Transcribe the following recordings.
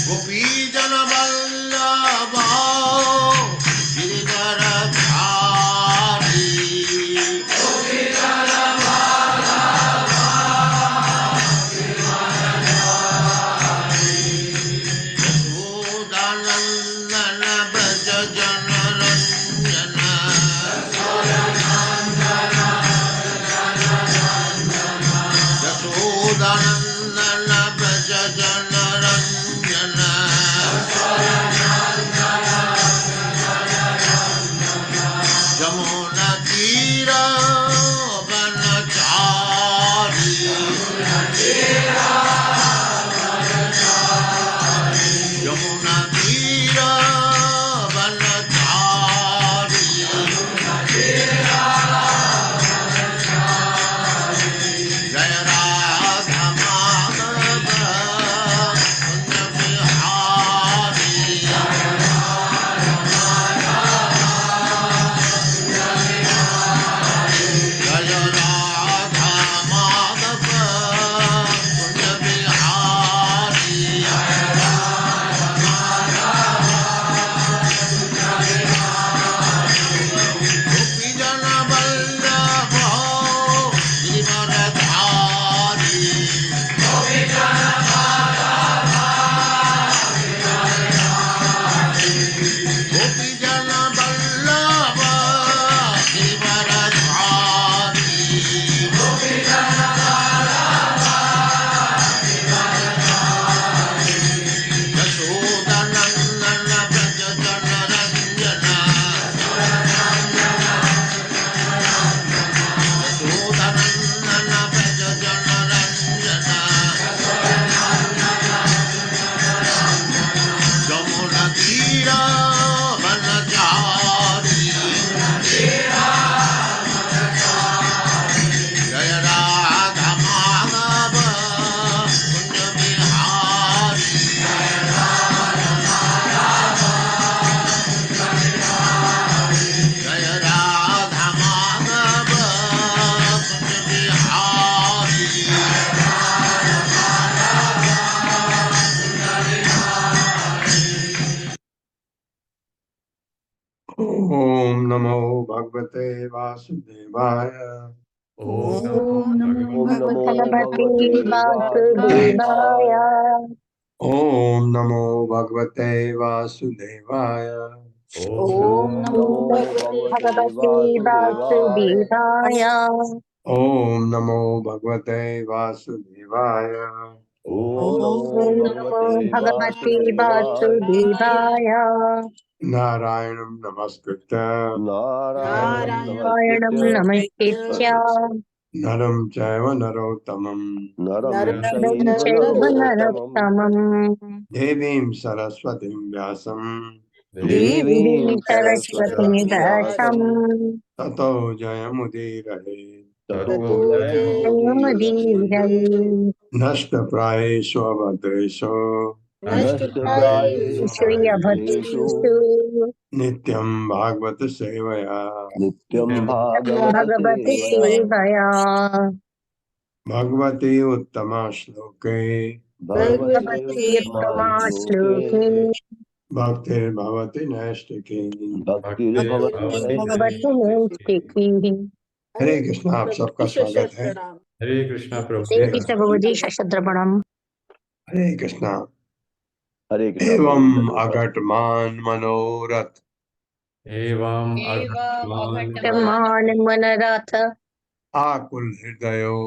गोपी जन वल्लभ गिरिधरधारी यशोदानंदन व्रज जन रंजन यशोदानंदन व्रज जन रंजन जमुना तीर वनचारी यमुना तीर वनचारी जय राधा माधव कुंज बिहारी जय राधा माधव कुंज बिहारी गोपी जन वल्लभ गिरिवरधारी गोपी जन वल्लभ गिरिवरधारी यशोदानंदन व्रज जन रंजन यशोदानंदन व्रज जन रंजन जमुना तीर वनचारी जय राधा माधव कुंज बिहारी जय राधा माधव कुंज बिहारी ओम नमो भगवते वासुदेवाय ओम नमो ओम नमो भगवते वासुदेवाय। ओम नमो भगवते वासुदेवाय ओम नमो भगवते वासुदेवाय। ओम नमो भगवते वासुदेवाय ओम नमो ओम भगवते वासुदेवाय। नारायणं नमस्कृत्य नारायणं नारायणं नमस्कृत्य नरं चैव नरोत्तमं नरं नरं चैव चैव नरोत्तमम् देवीं सरस्वतीं व्यासं देवीं सरस्वतीं व्यासं व्यासं ततो जयमुदीरये ततो जयमुदीरये। नष्टप्रायेषु अभद्रेषु नष्टप्रायेषु भद्रेषु नित्यं भागवत सेवया नित्यं भागवत भगवती सेवया सेवया भगवती उत्तमा श्लोके भगवते भगवती उत्तमा उत्तमा श्लोके श्लोके भक्तिर्भवति नैष्टिकी भक्तिर्भवति भगवती नैष्ठिकी। नैष्टिकी। हरे कृष्णा। आप सबका स्वागत है। हरे कृष्णा प्रभु हरे कृष्ण प्रभु जी, शतशत प्रणाम। हरे कृष्णा। हरे कृष्णा प्रभु एवं जी। अघटमान मनोरथ एवं मान मनरथ आकुल हृदयो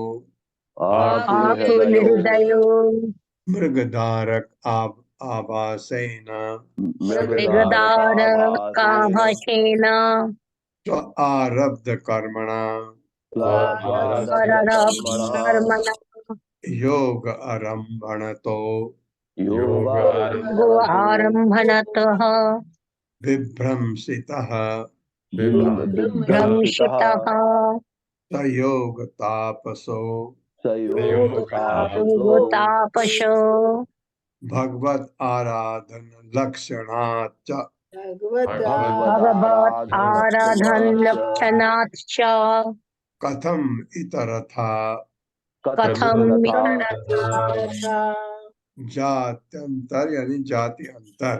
आकुल आकुल हृदयो हृदयो मृगधारक आभासेन मृगधारक मृगदार आभासेन काभाषेण स्व आरब्ध कर्मणा स्वारब्ध कर्मणा कर्मणा योग आरंभणतो गो योगारम्भणतो आरम्भणतः विभ्रंसितः विभ्रंशितः भ्रंशितः सयोग तापसो स योगतापसो योगतापशो भगवत आराधन लक्षणाच भगवत आराधन भगवदाराधनलक्षणाच्च लक्षणाच्च कथम इतरथा कथम कथमितरथा जात्यंतर यानी जाति अंतर,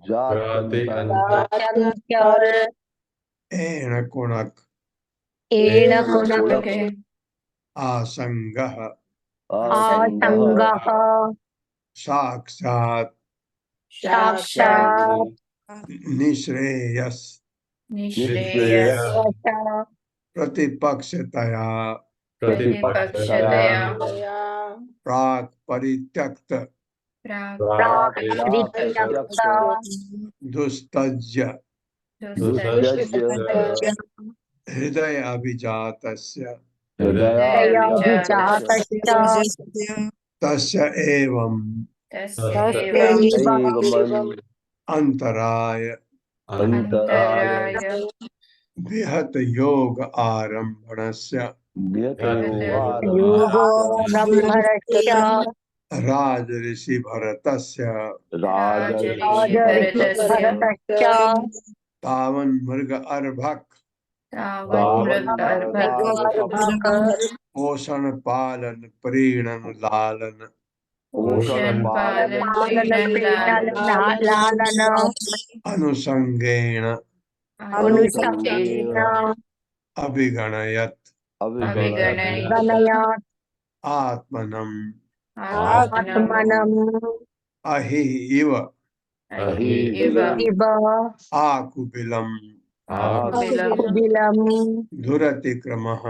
जाति जात्यंतर चंचर एण कुणक, एण एण कुणक कुणक आसंगः, असंगः आसंगः साक्षात् साक्षात् निःश्रेयस, निःश्रेयस प्रतिपक्षतया प्रतिपक्षतया प्राक् परित्यक्त प्राक् परित्यक्त दुस्तज्य दुस्तज्य हृदय अभिजातस्य हृदयाभिजातस्य दयाभिजातश्च तस्य एवं तस्यैव एवमन् अंतराय अन्तराय विहत योग आरंभणस्य योगो योगारम्भणस्य ब्रह्मणश्च राजऋषि भरतस्य राजर्षि आदर्शि भरतस्य भरतश्च तावन मृग अर्भक तावन्मर्भक पोषण पालन प्रीणन लालन पोषण पालन प्रीणन लालन अनुसंगेण अनुसंगेन अभिगणयत अभिगणयत् गणयात् आत्मनम आत्मनम् अहि इव अहि इव इव आकुबिलम कुबिलम् दुरतिक्रमः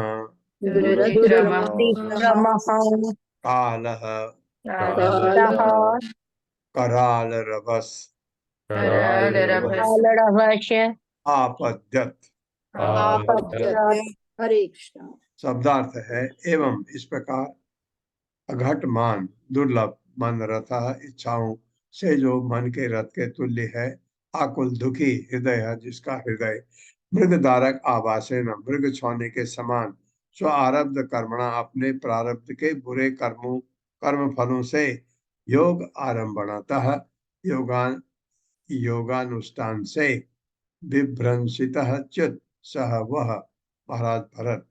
दुरतिक्रमः कालः सः करालरभस कालरभस आपद्यत। आपद्यत् हरे कृष्ण। शब्दार्थ है एवं इस प्रकार अघटमान दुर्लभ मन रथ इच्छाओं से जो मन के रथ के तुल्य है, आकुल दुखी हृदय है जिसका हृदय मृगधारक आवासे न मृग छौने के समान स्व आरब्ध कर्मणा अपने प्रारब्ध के बुरे कर्म फलों से योग आरंभणतः योगान योगानुष्ठान से विभ्रंशितः च्युत सह वह महाराज भरत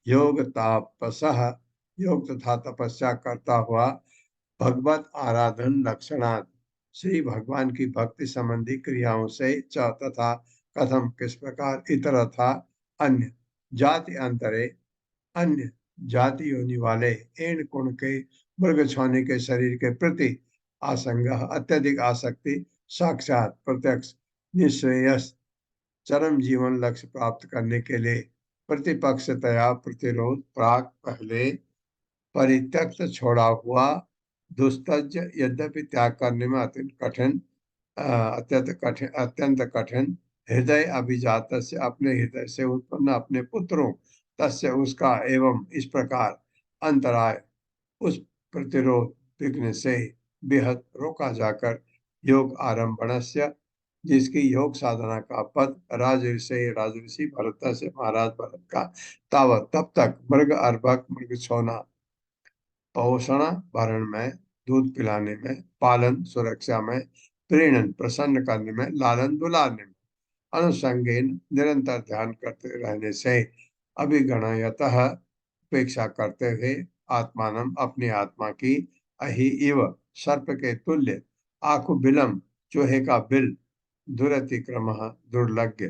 योग तापसः योग तथा तपस्या करता हुआ भगवत आराधन लक्षणात् श्री भगवान की भक्ति संबंधी क्रियाओं से च तथा कथम किस प्रकार इतर था अन्य जाति अंतरे अन्य जाति योनि वाले एण कुण के मृग छौने के शरीर के प्रति आसंग अत्यधिक आसक्ति साक्षात प्रत्यक्ष निश्रेयस चरम जीवन लक्ष्य प्राप्त करने के लिए प्रतिपक्षतया प्रतिरोध प्राक पहले परित्यक्त छोड़ा हुआ दुस्तज यद्यपि त्याग करने में अत्यंत कठिन हृदय अभिजात से अपने हृदय से उत्पन्न अपने पुत्रों तस्य उसका एवं इस प्रकार अंतराय उस प्रतिरोध विघ्न से बेहद रोका जाकर योग आरंभणस्य जिसकी योग साधना का पद राजऋषि भरत से महाराज भरत का तावत तब तक मृग अर्भक मृग छौना पोषण भरण में दूध पिलाने में पालन सुरक्षा में प्रीणन प्रसन्न करने में लालन दुलारने में अनुसंगेन निरंतर ध्यान करते रहने से अभिगणयतः उपेक्षा करते हुए आत्मानम अपनी आत्मा की अहि इव सर्प के तुल्य आखु बिलम चूहे का बिल दुरतिक्रम दुर्लग्य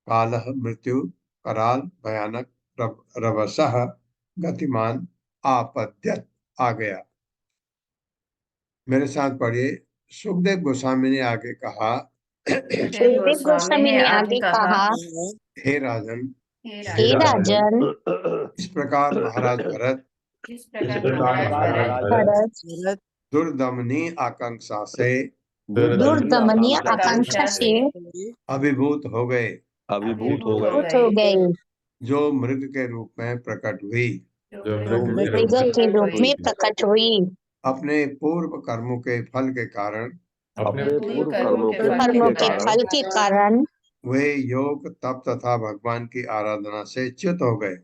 काल मृत्यु कराल भयानक रवसः गतिमान आपद्यत आ गया। मेरे साथ पढ़िए। सुखदेव गोस्वामी ने आगे कहा सुखदेव गोस्वामी ने आगे कहा हे राजन हे राजन इस प्रकार महाराज भरत भरत दुर्दमनी आकांक्षा से दुर्दमनीय आकांक्षा से अभिभूत हो गए अभिभूत हो गए भूत हो गए जो मृग के रूप में प्रकट हुई मृग के रूप में प्रकट हुई अपने पूर्व कर्मों के फल के कारण अपने पूर्व कर्मों कर्मों के फल के कारण वे योग तप तथा भगवान की आराधना से च्युत हो गए।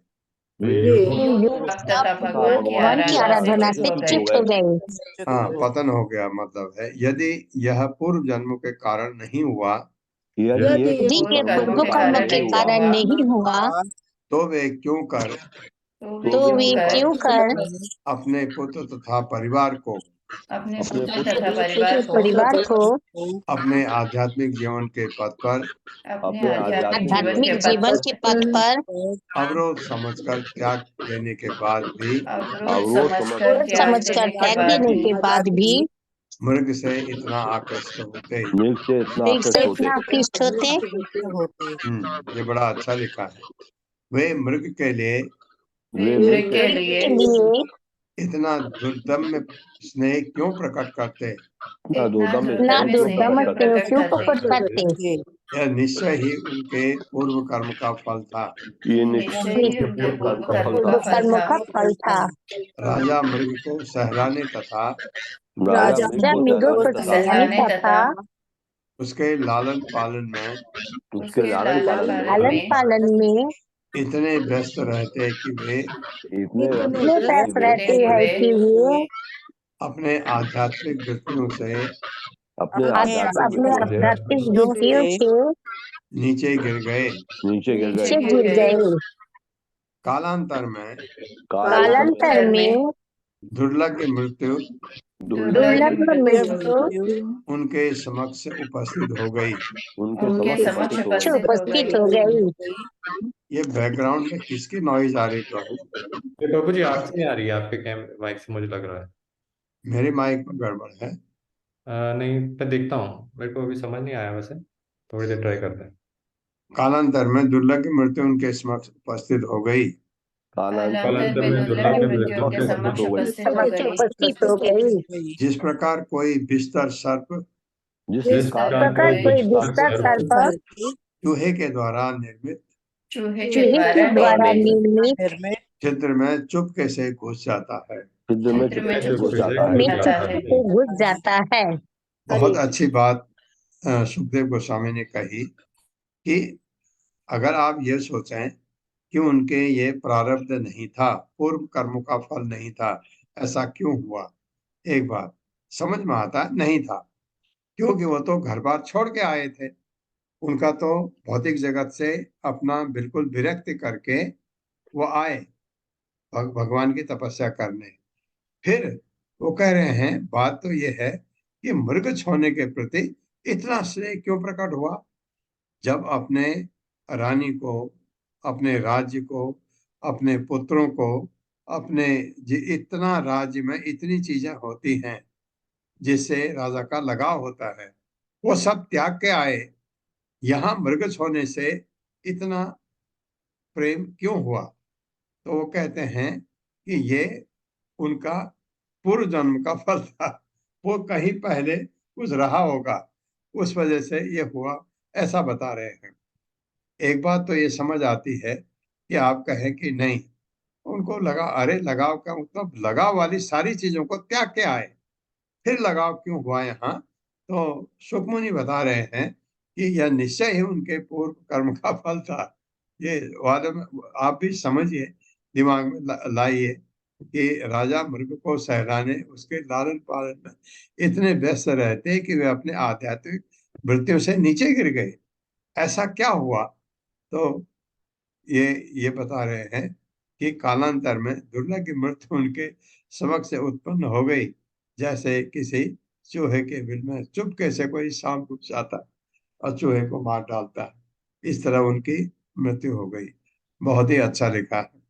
योग तप भगवान की आराधना से च्युत हो गए। हाँ, पतन हो गया मतलब है। यदि यह पूर्व जन्मों के कारण नहीं हुआ यदि ये पूर्व कर्म के कारण नहीं हुआ तो वे क्यों कर तो वे क्यों कर अपने पुत्र तथा परिवार को अपने पुत्र परिवार को अपने आध्यात्मिक जीवन के पथ पर अपने आध्यात्मिक जीवन के पथ पर अवरोध समझकर त्याग देने के बाद भी अवरोध समझकर त्याग देने के बाद भी मृग से इतना आकृष्ट होते। मृग से इतना मृग से आकृष्ट इतना होते। आकृष्ट होते। ये बड़ा अच्छा लिखा है। वे मृग के लिए वे मृग के के लिए इतना दुर्दम्य स्नेह क्यों प्रकट करते? इतना दुर्दम ना स्नेह क्यों दुर्दम प्रकट करते? क्यों प्रकट करते। यह निश्चय ही उनके पूर्व कर्म का फल था। ये निश्चय ही उनके कर्म का फल था। कर्मों का फल था। राजा मृग को सहलाने तथा राजा राजा मृग मृगों को को सहलाने तथा उसके लालन पालन में उसके लालन लालन पालन में इतने व्यस्त रहते कि वे इतने इतने व्यस्त रहते हैं कि वे अपने आध्यात्मिक वृत्तियों से अपने अपने आध्यात्मिक वृत्तियों से नीचे गिर गए। नीचे गिर नीचे गए। गिर गए। कालांतर में कालांतर में दुर्लभ की मृत्यु दुर्लभ मृत्यु उनके समक्ष उपस्थित हो गई। उनके समक्ष उपस्थित हो गई। ये बैकग्राउंड में किसकी नॉइज आ रही प्रभु? ये प्रभु जी आपसे नहीं आ रही है, आपके माइक से मुझे लग रहा है। मेरे माइक में गड़बड़ है। नहीं, मैं देखता हूँ, मेरे को अभी समझ नहीं आया, वैसे थोड़ी देर ट्राई करते हैं। कालांतर में दुर्लभ की मृत्यु उनके समक्ष उपस्थित हो गई। कालांतर में दुर्लभ की मृत्यु उनके समक्ष समक्ष उपस्थित हो गई। जिस प्रकार कोई बिस्तर सर्प जिस जिस प्रकार प्रकार कोई बिस्तर सर्प चूहे के द्वारा निर्मित चूहे के द्वारा निर्मित छिद्र में चुपके से घुस जाता है। छिद्र में चुपके से घुस जाता है। चुपके से घुस जाता है। बहुत अच्छी बात सुखदेव गोस्वामी ने कही कि अगर आप ये सोचें कि उनके ये प्रारब्ध नहीं था, पूर्व कर्मों का फल नहीं था, ऐसा क्यों हुआ? एक बात समझ में आता नहीं था, क्योंकि वो तो घर बार छोड़ के आए थे। उनका तो भौतिक जगत से अपना बिल्कुल विरक्ति करके वो आए भगवान की तपस्या करने। फिर वो कह रहे हैं, बात तो ये है कि मृग छोड़ने के प्रति इतना स्नेह क्यों प्रकट हुआ? जब अपने रानी को, अपने राज्य को, अपने पुत्रों को, अपने इतना राज्य में इतनी चीजें होती हैं जिससे राजा का लगाव होता है, वो सब त्याग के आए। यहाँ मृग होने से इतना प्रेम क्यों हुआ? तो वो कहते हैं कि ये उनका पूर्व जन्म का फल था। वो कहीं पहले कुछ रहा होगा, उस वजह से ये हुआ, ऐसा बता रहे हैं। एक बात तो ये समझ आती है कि आप कहें कि नहीं, उनको लगा, अरे लगाव का मतलब लगाव वाली सारी चीजों को त्याग के आए, फिर लगाव क्यों हुआ यहाँ? तो सुखमुनि बता रहे हैं कि यह निश्चय ही उनके पूर्व कर्म का फल था। ये वाद में आप भी समझिए, दिमाग में लाइए कि राजा मृग को सहलाने, उसके लालन पालन में इतने व्यस्त रहते कि वे अपने आध्यात्मिक वृत्तियों से नीचे गिर गए। ऐसा क्या हुआ? तो ये बता रहे हैं कि कालांतर में दुर्लभ की मृत्यु उनके समक्ष से उत्पन्न हो गई, जैसे किसी चूहे के बिल में चुपके से कोई सांप घुस जाता और चूहे को मार डालता है। इस तरह उनकी मृत्यु हो गई। बहुत ही अच्छा लिखा है।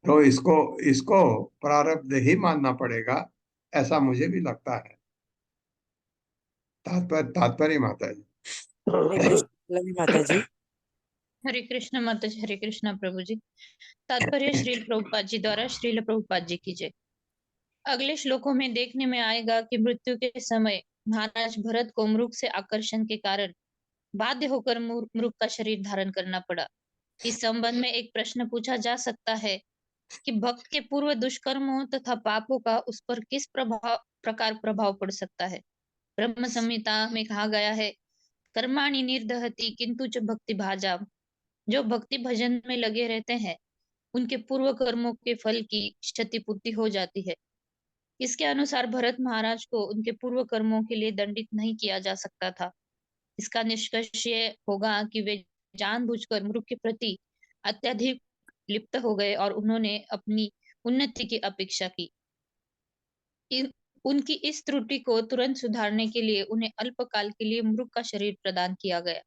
तो इसको इसको प्रारब्ध ही मानना पड़ेगा, ऐसा मुझे भी लगता है। तात्पर्य माता जी। माता जी। हरे कृष्ण माता जी, हरे कृष्ण प्रभु जी। तात्पर्य श्रील प्रभुपाद जी द्वारा, श्रील प्रभुपाद जी की जय। अगले श्लोकों में देखने में आएगा कि मृत्यु के समय महाराज भरत को मृग से आकर्षण के कारण बाध्य होकर मृग का शरीर धारण करना पड़ा। इस संबंध में एक प्रश्न पूछा जा सकता है कि भक्त के पूर्व दुष्कर्मों तथा पापों का उस पर किस प्रकार प्रभाव पड़ सकता है। ब्रह्म संहिता में कहा गया है, कर्माणि निर्दहति किंतु च भक्ति भाजा। जो भक्ति भजन में लगे रहते हैं उनके पूर्व कर्मों के फल की क्षतिपूर्ति हो जाती है। इसके अनुसार भरत महाराज को उनके पूर्व कर्मों के लिए दंडित नहीं किया जा सकता था। इसका निष्कर्ष ये होगा कि वे जानबूझकर मृग के प्रति अत्यधिक लिप्त हो गए और उन्होंने अपनी उन्नति की अपेक्षा की। उनकी इस त्रुटि को तुरंत सुधारने के लिए उन्हें अल्पकाल के लिए मृग का शरीर प्रदान किया गया।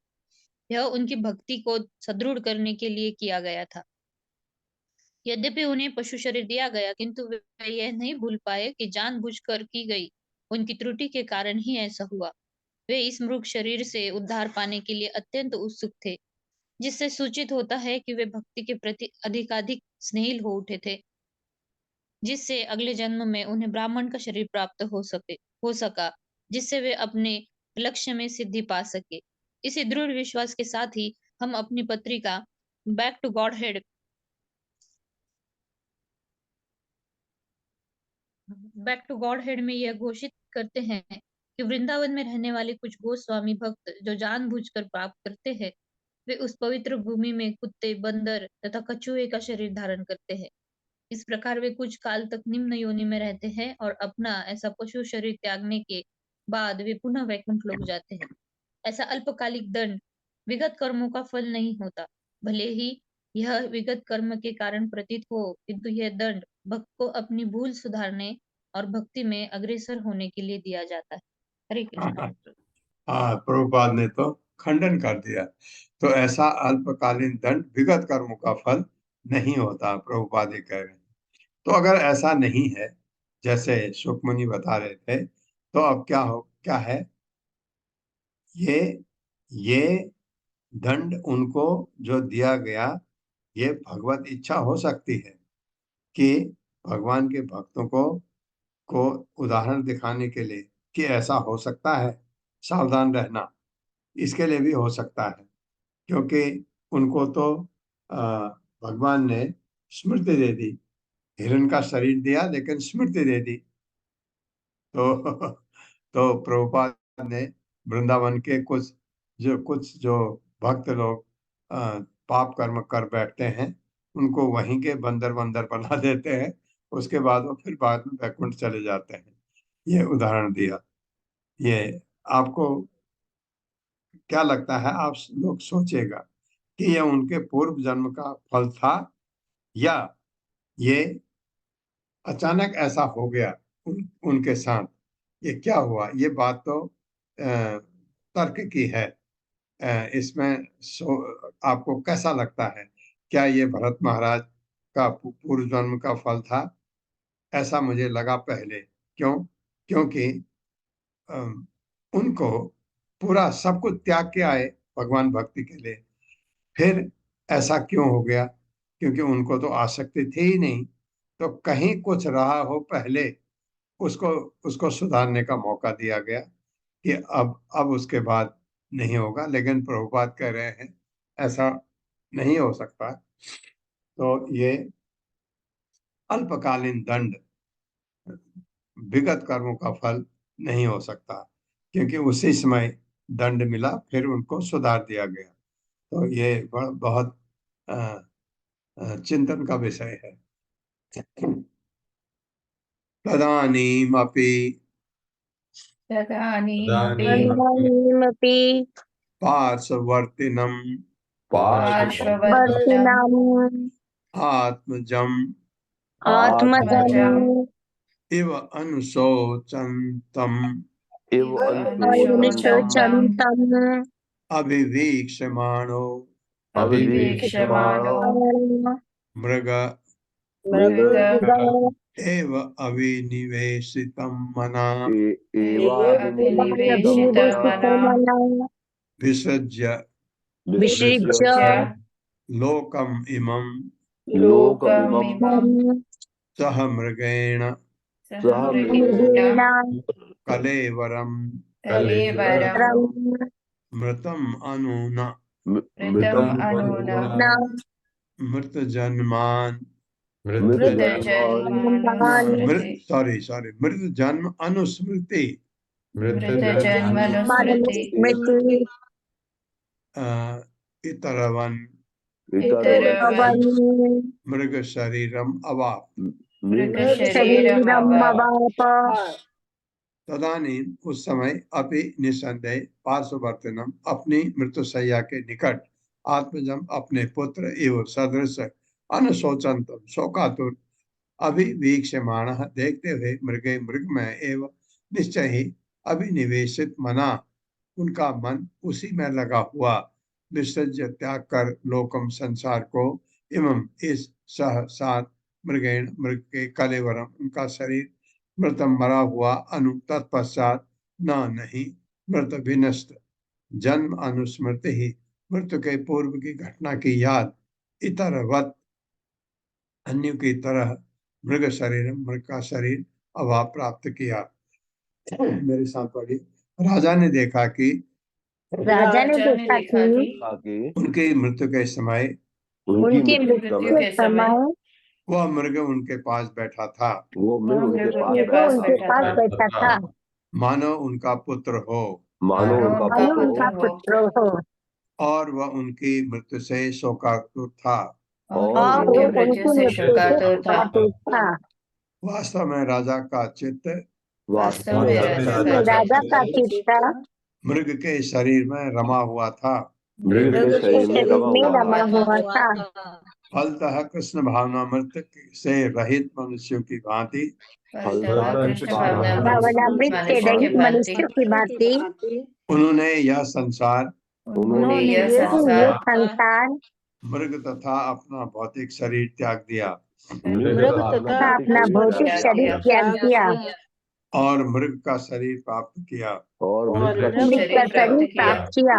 यह उनकी भक्ति को सुदृढ़ करने के लिए किया गया था। यद्यपि उन्हें पशु शरीर दिया गया, किंतु वे यह नहीं भूल पाए कि जानबूझकर की गई उनकी त्रुटि के कारण ही ऐसा हुआ। वे इस मृग शरीर से उद्धार पाने के लिए अत्यंत उत्सुक थे, जिससे सूचित होता है कि वे भक्ति के प्रति अधिकाधिक स्नेहिल हो उठे थे, जिससे अगले जन्म में उन्हें ब्राह्मण का शरीर प्राप्त हो सका, जिससे वे अपने लक्ष्य में सिद्धि पा सके। इसी दृढ़ विश्वास के साथ ही हम अपनी पत्रिका बैक टू गॉड हेड में यह घोषित करते हैं कि वृंदावन में रहने वाले कुछ गोस्वामी भक्त जो जानबूझकर पाप करते हैं, वे उस पवित्र भूमि में कुत्ते, बंदर तथा कछुए का शरीर धारण करते हैं। इस प्रकार वे कुछ काल तक निम्न योनि में रहते हैं और अपना ऐसा पशु शरीर त्यागने के बाद वे पुनः वैकुंठ लोक जाते हैं। ऐसा अल्पकालिक दंड विगत कर्मों का फल नहीं होता। भले ही यह विगत कर्म के कारण प्रतीत हो, किंतु यह दंड भक्त को अपनी भूल सुधारने और भक्ति में अग्रसर होने के लिए दिया जाता है। हरे कृष्ण। प्रभुपाद ने तो खंडन कर दिया। तो ऐसा अल्पकालीन दंड विगत कर्मों का फल नहीं होता, प्रभुपाद ये कह रहे हैं। तो अगर ऐसा नहीं है, जैसे सुखमुनि बता रहे थे, तो अब क्या है? ये दंड उनको जो दिया गया, ये भगवत इच्छा हो सकती है कि भगवान के भक्तों को उदाहरण दिखाने के लिए कि ऐसा हो सकता है, सावधान रहना, इसके लिए भी हो सकता है। क्योंकि उनको तो भगवान ने स्मृति दे दी, हिरण का शरीर दिया लेकिन स्मृति दे दी। तो प्रभुपाद ने वृंदावन के कुछ जो भक्त लोग पाप कर्म कर बैठते हैं, उनको वहीं के बंदर बना देते हैं। उसके बाद वो फिर बाद में वैकुंठ चले जाते हैं। ये उदाहरण दिया। ये आपको क्या लगता है? आप लोग सोचेगा कि ये उनके पूर्व जन्म का फल था या ये अचानक ऐसा हो गया उनके साथ? ये क्या हुआ? ये बात तो तर्क की है। इसमें आपको कैसा लगता है? क्या ये भरत महाराज का पूर्व जन्म का फल था? ऐसा मुझे लगा पहले। क्यों? क्योंकि उनको पूरा सब कुछ त्याग के आए भगवान भक्ति के लिए। फिर ऐसा क्यों हो गया? क्योंकि उनको तो आसक्ति थी ही नहीं। तो कहीं कुछ रहा हो पहले, उसको उसको सुधारने का मौका दिया गया कि अब उसके बाद नहीं होगा। लेकिन प्रभुपाद कह रहे हैं ऐसा नहीं हो सकता। तो ये अल्पकालीन दंड विगत कर्मों का फल नहीं हो सकता, क्योंकि उसी समय दंड मिला, फिर उनको सुधार दिया गया। तो ये बहुत चिंतन का विषय है। तदानीमपि तदानीमपि पार्श्ववर्तिनं वर्तिनाम् आत्मजम् आत्मजम् इव अनुशोचन्तम् अनुशोचन्तम् अभिवीक्षमाणो मृग एव अविनिवेशितं मना विसृज्य विसृज्य लोकम् इमं सह मृगेण कलेवरं मृतम् अनूना मृतजन्मान् मृत जन्म अनुस्मृति इतरवन मृग शरीरम अवाप। तदानीं उस समय अपि निसंदेह पार्श्ववर्तिनम अपनी मृत्युशैया के निकट आत्मजम अपने पुत्र एवं सदृश अनुशोचन्तम शोकातुर अभिवीक्ष्यमाणः देखते हुए मृगे मृगमय एवं निश्चय ही अभिनिवेशित मना उनका मन उसी में लगा हुआ विसर्ज्य त्याग कर लोकम संसार को एवं इस सह सात मृगेण मृग के कलेवरम उनका शरीर मृतम मरा हुआ अनु तत्पश्चात न नहीं मृत विनष्ट जन्म अनुस्मृति ही मृत्यु के पूर्व की घटना की याद इतरवत अन्य की तरह मृग शरीर मृग का शरीर अभाव प्राप्त किया। मेरे साथ पढ़ी। राजा ने देखा कि उनकी मृत्यु के समय उनकी मृत्यु के समय वह मृग उनके पास बैठा था, वो मृग उनके पास बैठा था, मानो उनका पुत्र हो, मानो उनका पुत्र हो, और वह उनकी मृत्यु से शोकातुर था। और वो उनकी मृत्यु से शोकातुर था। वास्तव में राजा का चित्त राजा का चित्त मृग के शरीर में रमा हुआ था, मृग के शरीर में रमा हुआ था। फलतः कृष्ण भावनामृत से रहित मनुष्यों की भांति भावनामृत से रहित मनुष्यों की भांति उन्होंने यह संसार मृग तथा अपना भौतिक शरीर त्याग दिया, अपना भौतिक शरीर त्याग दिया और मृग का शरीर प्राप्त किया, मृग का शरीर प्राप्त किया।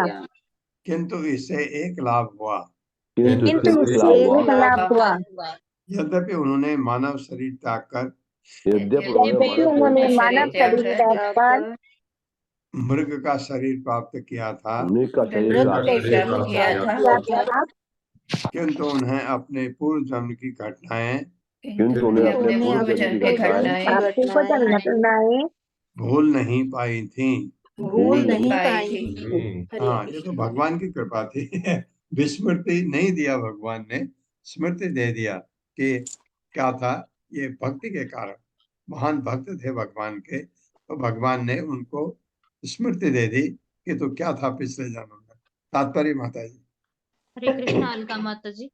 किंतु इससे एक लाभ हुआ, किंतु इससे एक लाभ हुआ, यद्यपि उन्होंने मानव शरीर त्याग कर यद्यपि उन्होंने मानव शरीर त्याग कर मृग का शरीर प्राप्त किया था, किंतु उन्हें अपने पूर्व जन्म की घटनाएं भूल नहीं पाई थी। हाँ, ये तो भगवान की कृपा थी। विस्मृति नहीं दिया भगवान ने, स्मृति दे दिया कि क्या था, ये भक्ति के कारण महान भक्त थे भगवान के, तो भगवान ने उनको स्मृति दे दी कि तो क्या था पिछले जन्म में। तात्पर्य माता जी। हरे कृष्ण अलका माता जी।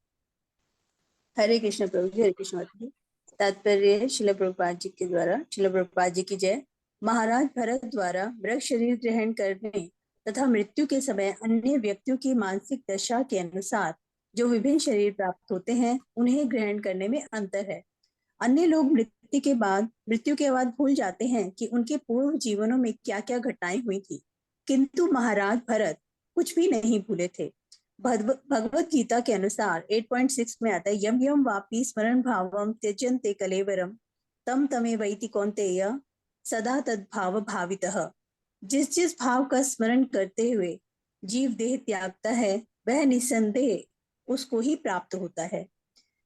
हरे कृष्ण प्रभु जी, हरे कृष्ण माता जी। तात्पर्य श्रील प्रभुपाद जी के द्वारा। श्रील प्रभुपाद जी की जय। महाराज भरत द्वारा मृग शरीर ग्रहण करने तथा मृत्यु के समय अन्य व्यक्तियों की मानसिक दशा के अनुसार जो विभिन्न शरीर प्राप्त होते हैं उन्हें ग्रहण करने में अंतर है। अन्य लोग मृत्यु के बाद भूल जाते हैं कि उनके पूर्व जीवनों में क्या क्या घटनाएं हुई थी, किंतु महाराज भरत कुछ भी नहीं भूले थे। भगवत गीता के अनुसार 8.6 में आता है, यम यम वापी स्मरण भावम त्यजन्ते कलेवरम तम तमे वैति कौन्तेय सदा तद्भाव भावितः। जिस भाव का स्मरण करते हुए जीव देह त्यागता है वह निसंदेह उसको ही प्राप्त होता है।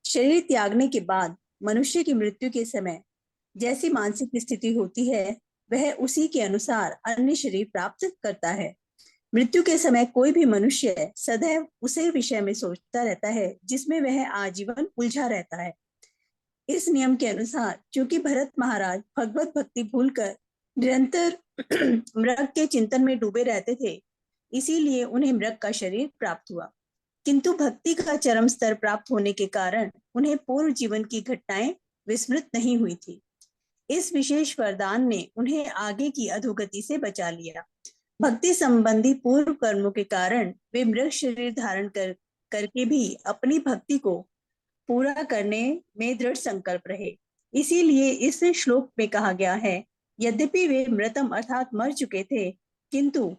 शरीर त्यागने के बाद मनुष्य की मृत्यु के समय जैसी मानसिक स्थिति होती है वह उसी के अनुसार अन्य शरीर प्राप्त करता है। मृत्यु के समय कोई भी मनुष्य सदैव उसी विषय में सोचता रहता है जिसमें वह आजीवन उलझा रहता है। इस नियम के अनुसार चूंकि भरत महाराज भगवत भक्ति भूलकर निरंतर मृग के चिंतन में डूबे रहते थे, इसीलिए उन्हें मृग का शरीर प्राप्त हुआ। किंतु भक्ति का चरम स्तर प्राप्त होने के कारण उन्हें पूर्व जीवन की घटनाएं विस्मृत नहीं हुई थी। इस विशेष वरदान ने उन्हें आगे की अधोगति से बचा लिया। भक्ति संबंधी पूर्व कर्मों के कारण वे मृग शरीर धारण करके भी अपनी भक्ति को पूरा करने में दृढ़ संकल्प रहे। इसीलिए इस श्लोक में कहा गया है, यद्यपि वे मृतम अर्थात मर चुके थे, किंतु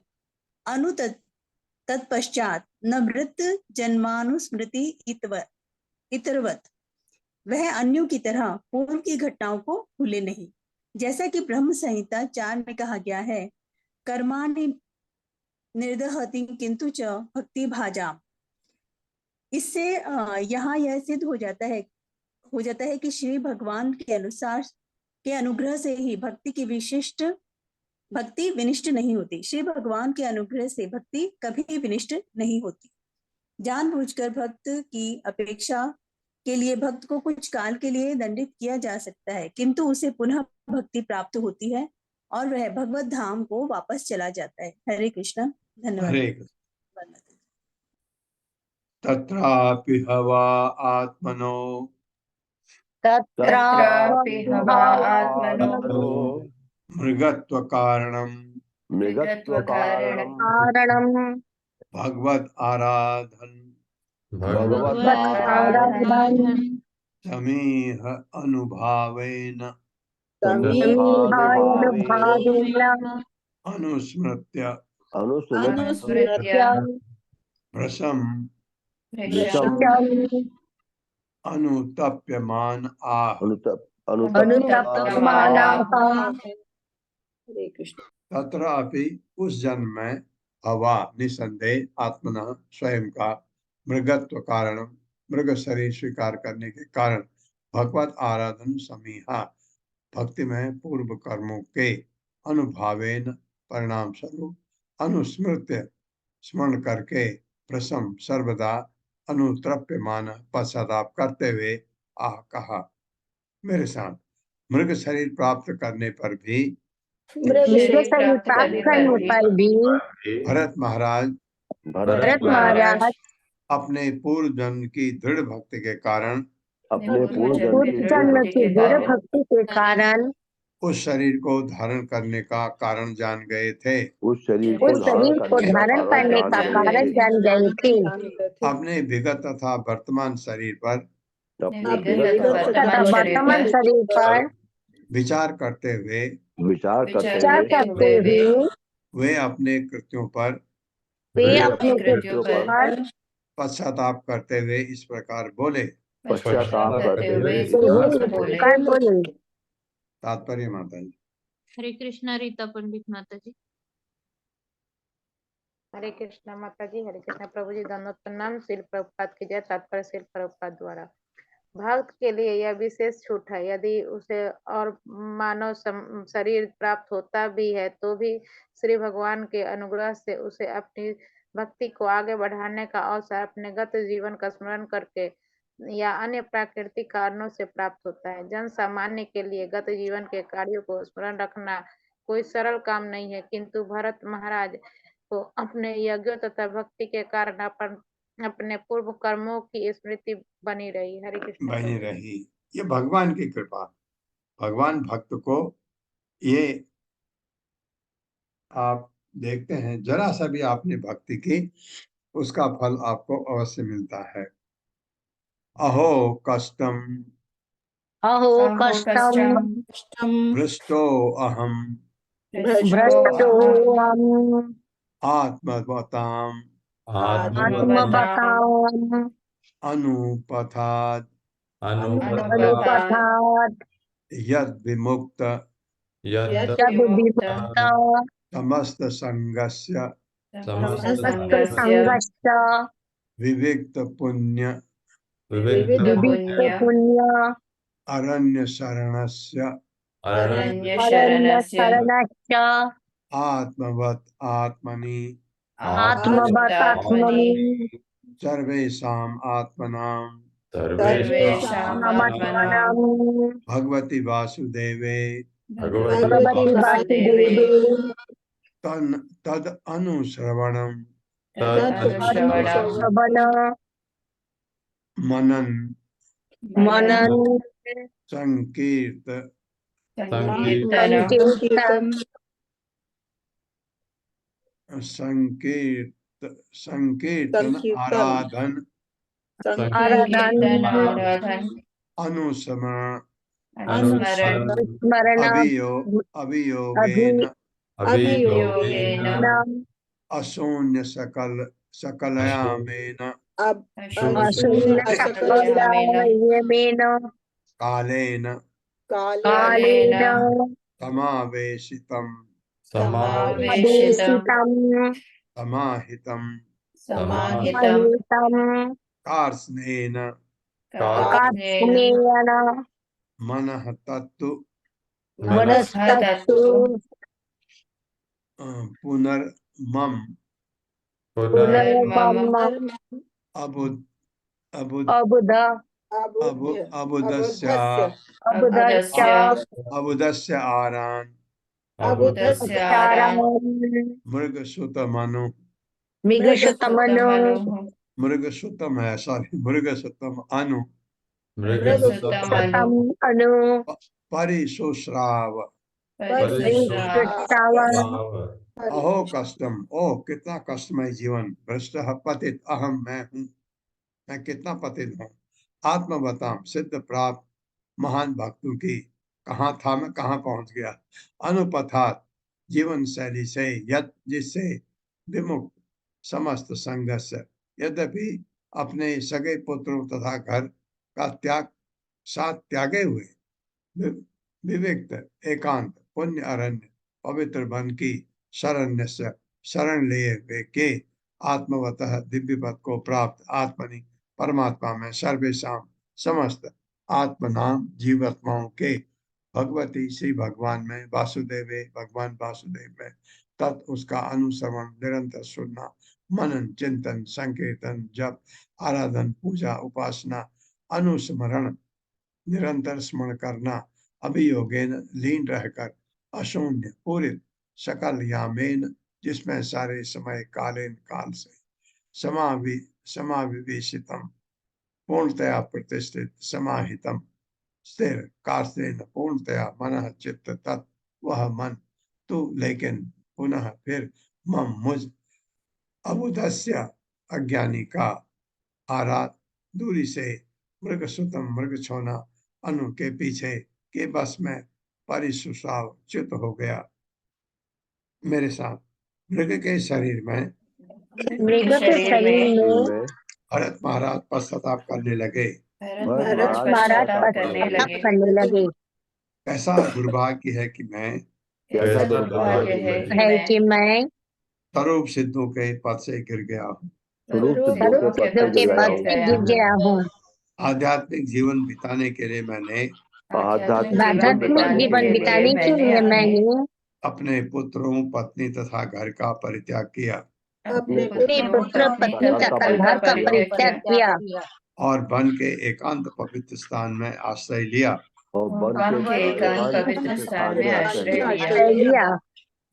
तत्पश्चात न मृत जन्मानुस्मृति इतरवत वह अन्यों की तरह पूर्व की घटनाओं को भूले नहीं। जैसा कि ब्रह्म संहिता 4 में कहा गया है, कर्माणि निर्दहति किंतु च भक्ति भाजाम। इससे यहाँ यह सिद्ध हो जाता है कि श्री भगवान के अनुसार के अनुग्रह से ही भक्ति विनिष्ट नहीं होती। श्री भगवान के अनुग्रह से भक्ति कभी विनिष्ट नहीं होती। जानबूझकर भक्त की अपेक्षा के लिए भक्त को कुछ काल के लिए दंडित किया जा सकता है, किंतु उसे पुनः भक्ति प्राप्त होती है और वह भगवत धाम को वापस चला जाता है। हरे कृष्ण। धन्यवाद। तत्रापि हवा आत्मनो तत्रापि हवा आत्मनो मृगत्व कारणम मृगत्वकारणं कारणं भगवत आराधन भगवत् आराधनं समीह अनुभावेन समीहाय भावेन भावेन अनुस्मृत्य अनुस्मृत्य भ्रशम वृषं अनुतप्यमान आह। अनुतप्यमानाः हरे कृष्ण। तत्रापि उस जन्म में हवा निसंदेह आत्मना स्वयं का मृगत्व कारण मृग शरीर स्वीकार करने के कारण भगवत आराधन समीहा भक्ति में पूर्व कर्मों के अनुभावेन परिणाम स्वरूप अनुस्मृत्य स्मरण करके प्रसम सर्वदा अनुतृप्यमान पश्चाताप करते हुए आह कहा, मेरे साथ मृग शरीर प्राप्त करने पर भी मृग शरीर प्राप्त करने पर भी भरत महाराज भरत महाराज अपने पूर्व जन्म की दृढ़ भक्ति के कारण अपने पूर्व जन्म की दृढ़ भक्ति के कारण उस शरीर को धारण करने का कारण जान गए थे। उस शरीर उस शरीर को धारण करने का कारण जान गए थे। अपने विगत तथा वर्तमान शरीर पर तथा वर्तमान शरीर पर विचार करते हुए विचार विचार करते हुए वे अपने कृत्यों पर वे अपने कृत्यों पर पश्चाताप करते हुए इस प्रकार बोले। पश्चाताप करते हुए इस प्रकार बोले। तात्पर्य माता जी। हरे कृष्णा रीता पंडित माता जी। हरे कृष्णा माता जी। हरे कृष्णा प्रभु जी। दंडवत प्रणाम। श्रील प्रभुपाद की जय। तात्पर्य श्रील प्रभुपाद द्वारा। भक्त के लिए यह विशेष छूट है, यदि उसे और मानव शरीर प्राप्त होता भी है तो भी श्री भगवान के अनुग्रह से उसे अपनी भक्ति को आगे बढ़ाने का अवसर अपने गत जीवन का स्मरण करके या अन्य प्राकृतिक कारणों से प्राप्त होता है। जन सामान्य के लिए गत जीवन के कार्यों को स्मरण रखना कोई सरल काम नहीं है, किंतु भरत महाराज को अपने यज्ञ तथा भक्ति के कारण अपने पूर्व कर्मों की स्मृति बनी रही। हरे कृष्ण बनी रही। ये भगवान की कृपा। भगवान भक्त को ये आप देखते हैं, जरा सा भी आपने भक्ति की उसका फल आपको अवश्य मिलता है। अहो कष्टम भ्रष्टो अहम आत्मवताम अनुपथाद यद विमुक्त समस्त संगस्य विविक्त पुण्य अरण्य शरणस्य आत्मवत आत्मनि सर्वेषाम् आत्मनां भगवती वासुदेवे तद अनुश्रवणम मनन संकीर्तन आराधन अनुस्मरण अभियोगेन अशून्य सकलयामेन कालेन समावेशितम् समाहितम् कार्ष्णेन मनः तत्तु पुनर्मम अबुदस्य आरान मृगसुत मनु मृगसुतम है, सॉरी, मृगसुतम अनु मृगसुतम सतम अनु परिशुश्राव श्रावण अहो कष्टम, ओह कितना कष्टमय जीवन, भ्रष्ट पतित अहम मैं हूँ, मैं कितना पतित हूँ। आत्मवताम सिद्ध प्राप्त महान भक्तों की, कहाँ था मैं, कहाँ पहुंच गया। अनुपथात जीवन शैली से, यत जिससे विमुक्त समस्त संघर्ष, यद्यपि अपने सगे पुत्रों तथा घर का त्याग साथ त्यागे हुए विविक्त एकांत पुण्य अरण्य पवित्र वन की शरण्य से शरण लिए वे के आत्मवतः दिव्य पद को प्राप्त आत्मनि परमात्मा में सर्वेशाम समस्त आत्मनाम जीवात्माओं के भगवती श्री भगवान में वासुदेवे भगवान वासुदेव में तत् उसका अनुसरण निरंतर सुनना, मनन चिंतन संकीर्तन जप आराधन पूजा उपासना अनुस्मरण निरंतर स्मरण करना, अभियोगेन लीन रहकर अशून्य पूरित सकल यामेन जिसमें सारे समय कालीन काल से समाविवेशितम पूर्णतया प्रतिष्ठित समाहितम स्थिर कार्तेन पूर्णतया मन चित्त तत् वह मन तू, लेकिन पुनः फिर मम मुझ अबुधस्य अज्ञानी का आराध दूरी से मृगसुतम मृग छोना अनु के पीछे के बस में परिसुसाव च्युत हो गया। मेरे साथ मृग के शरीर में मृग के शरीर में भरत महाराज पश्चाताप करने लगे। भरत महाराज पश्चाताप करने लगे। कैसा दुर्भाग्य है कि मैं स्वरूप सिद्धों के पद से गिर गया हूँ, स्वरूप सिद्धों के पद से गिर गया हूँ। आध्यात्मिक जीवन बिताने के लिए मैंने आध्यात्मिक जीवन बिताने के लिए मैंने अपने पुत्रों पत्नी तथा घर का परित्याग किया अपने पुत्र पत्नी तथा घर का परित्याग किया और वन के एकांत पवित्र स्थान में आश्रय लिया। आश्रय लिया।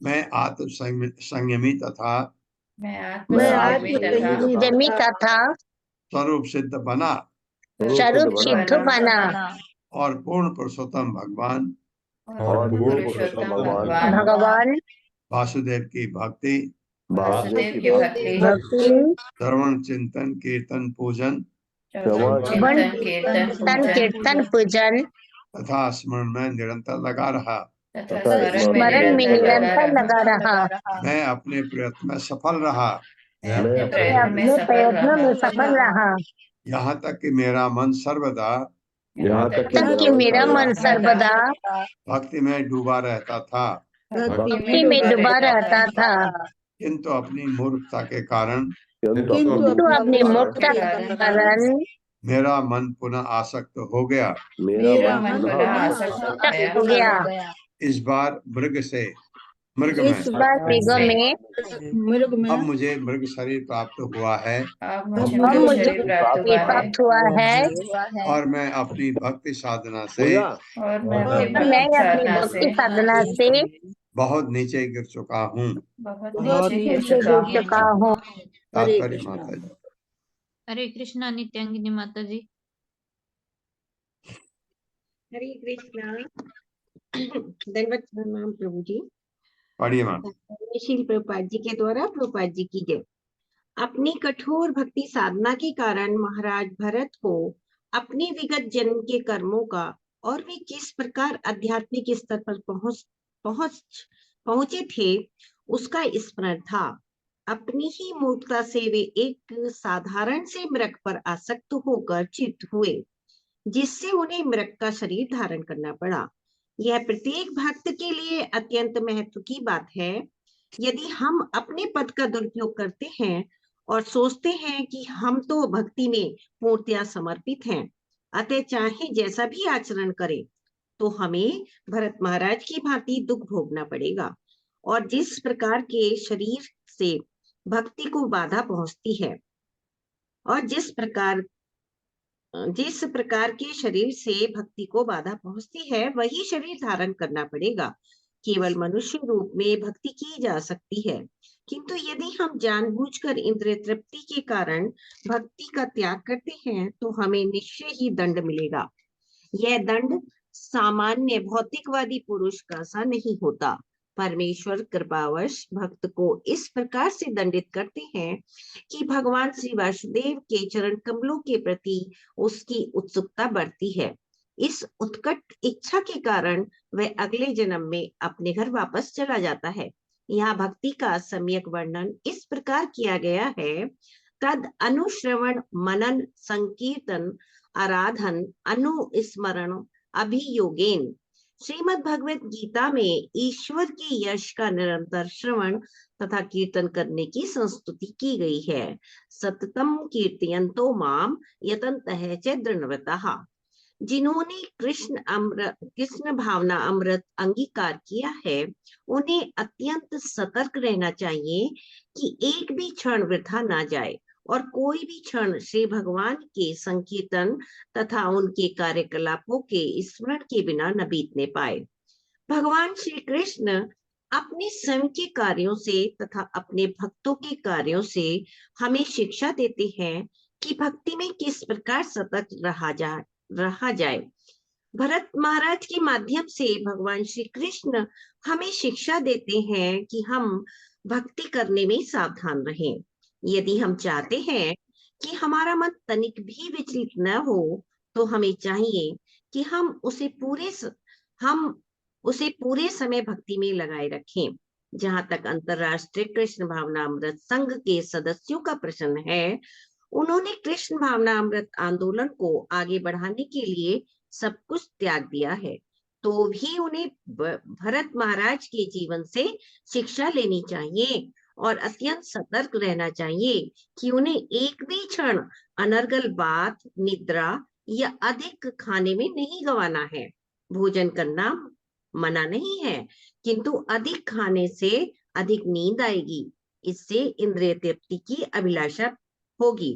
मैं आत्म संयमी तथा संयमी तथा स्वरूप सिद्ध बना स्वरूप सिद्ध बना और पूर्ण पुरुषोत्तम भगवान वासुदेव की भक्ति श्रवण चिंतन कीर्तन पूजन कीर्तन पूजन तथा स्मरण में निरंतर लगा रहा। स्मरण में निरंतर लगा रहा। मैं अपने प्रयत्न में सफल रहा। अपने प्रयत्नों में सफल रहा। यहाँ तक कि मेरा मन सर्वदा भक्ति में डूबा रहता था। भक्ति में डूबा रहता था। किंतु अपनी मूर्खता के कारण अपनी मूर्खता के कारण मेरा मन पुनः आसक्त हो गया। हो गया। इस बार मृग में अब मुझे मृग शरीर प्राप्त हुआ है। प्राप्त हुआ है और मैं अपनी भक्ति साधना से बहुत नीचे गिर चुका हूँ। तात्पर्य माता जी। हरे कृष्णा नित्यांगिनी माता जी। हरे कृष्णा। दंडवत प्रणाम प्रभु जी। पढ़िए माता। श्रील प्रभुपाद जी के द्वारा प्रभुपाद जी की जय। अपनी कठोर भक्ति साधना के कारण महाराज भरत को अपने विगत जन्म के कर्मों का और वे किस प्रकार आध्यात्मिक स्तर पर पहुंचे थे उसका स्मरण था। अपनी ही मूर्खता से वे एक साधारण से मृग पर आसक्त होकर चित हुए, जिससे उन्हें मृग का शरीर धारण करना पड़ा। यह प्रत्येक भक्त के लिए अत्यंत महत्व की बात है। यदि हम अपने पद का दुरुपयोग करते हैं और सोचते हैं कि हम तो भक्ति में पूर्णतया समर्पित हैं, अतः चाहे जैसा भी आचरण करें, तो हमें भरत महाराज की भांति दुख भोगना पड़ेगा। और जिस प्रकार के शरीर से भक्ति को बाधा पहुंचती है और जिस प्रकार के शरीर से भक्ति को बाधा पहुंचती है, वही शरीर धारण करना पड़ेगा। केवल मनुष्य रूप में भक्ति की जा सकती है, किंतु यदि हम जानबूझकर इंद्रिय तृप्ति के कारण भक्ति का त्याग करते हैं तो हमें निश्चय ही दंड मिलेगा। यह दंड सामान्य भौतिकवादी पुरुष का सा नहीं होता। परमेश्वर कृपावश भक्त को इस प्रकार से दंडित करते हैं कि भगवान श्री वासुदेव के चरण कमलों के प्रति उसकी उत्सुकता बढ़ती है। इस उत्कट इच्छा के कारण वह अगले जन्म में अपने घर वापस चला जाता है। यहाँ भक्ति का सम्यक वर्णन इस प्रकार किया गया है। तद अनुश्रवण मनन संकीर्तन आराधन अनुस्मरण अभियोगेन। श्रीमद् भगवत गीता में ईश्वर के यश का निरंतर श्रवण तथा कीर्तन करने की संस्तुति की गई है। सततम कीर्तयन्तो माम यतन्तः च दृढ़व्रतः। जिन्होंने कृष्ण भावना अमृत अंगीकार किया है, उन्हें अत्यंत सतर्क रहना चाहिए कि एक भी क्षण वृथा ना जाए और कोई भी क्षण श्री भगवान के संकीर्तन तथा उनके कार्यकलापों के स्मरण के बिना न बीतने पाए। भगवान श्री कृष्ण अपने स्वयं के कार्यों से तथा अपने भक्तों के कार्यों से हमें शिक्षा देते हैं कि भक्ति में किस प्रकार सतर्क रहा जाए। भरत महाराज के माध्यम से भगवान श्री कृष्ण हमें शिक्षा देते हैं कि हम भक्ति करने में सावधान रहें। यदि हम चाहते हैं कि हमारा मन तनिक भी विचलित न हो, तो हमें चाहिए कि हम उसे पूरे समय भक्ति में लगाए रखें। जहां तक अंतरराष्ट्रीय कृष्ण भावना अमृत संघ के सदस्यों का प्रश्न है, उन्होंने कृष्ण भावना अमृत आंदोलन को आगे बढ़ाने के लिए सब कुछ त्याग दिया है, तो भी उन्हें भरत महाराज के जीवन से शिक्षा लेनी चाहिए और अत्यंत सतर्क रहना चाहिए कि उन्हें एक भी क्षण अनर्गल बात, निद्रा या अधिक खाने में नहीं गंवाना है। भोजन करना मना नहीं है, किंतु अधिक खाने से अधिक नींद आएगी। इससे इंद्रिय तृप्ति की अभिलाषा होगी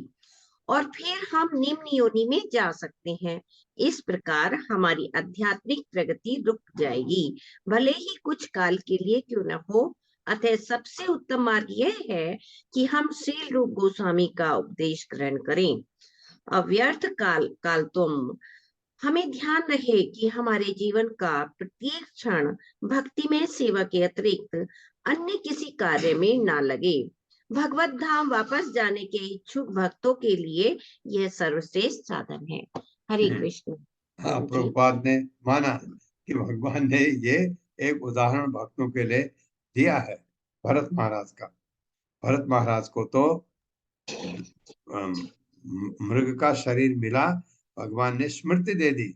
और फिर हम निम्न योनि में जा सकते हैं। इस प्रकार हमारी आध्यात्मिक प्रगति रुक जाएगी, भले ही कुछ काल के लिए क्यों न हो। अतः सबसे उत्तम मार्ग यह है कि हम श्रील रूप गोस्वामी का उपदेश ग्रहण करें। अव्यर्थ काल तुम हमें ध्यान रहे कि हमारे जीवन का प्रत्येक क्षण भक्ति में सेवा के अतिरिक्त अन्य किसी कार्य में ना लगे। भगवत धाम वापस जाने के इच्छुक भक्तों के लिए यह सर्वश्रेष्ठ साधन है। हरे कृष्ण। हाँ, प्रभुपाद ने माना कि भगवान ने ये एक उदाहरण भक्तों के लिए दिया है, भरत महाराज का। भरत महाराज को तो मृग का शरीर मिला, भगवान ने स्मृति दे दी,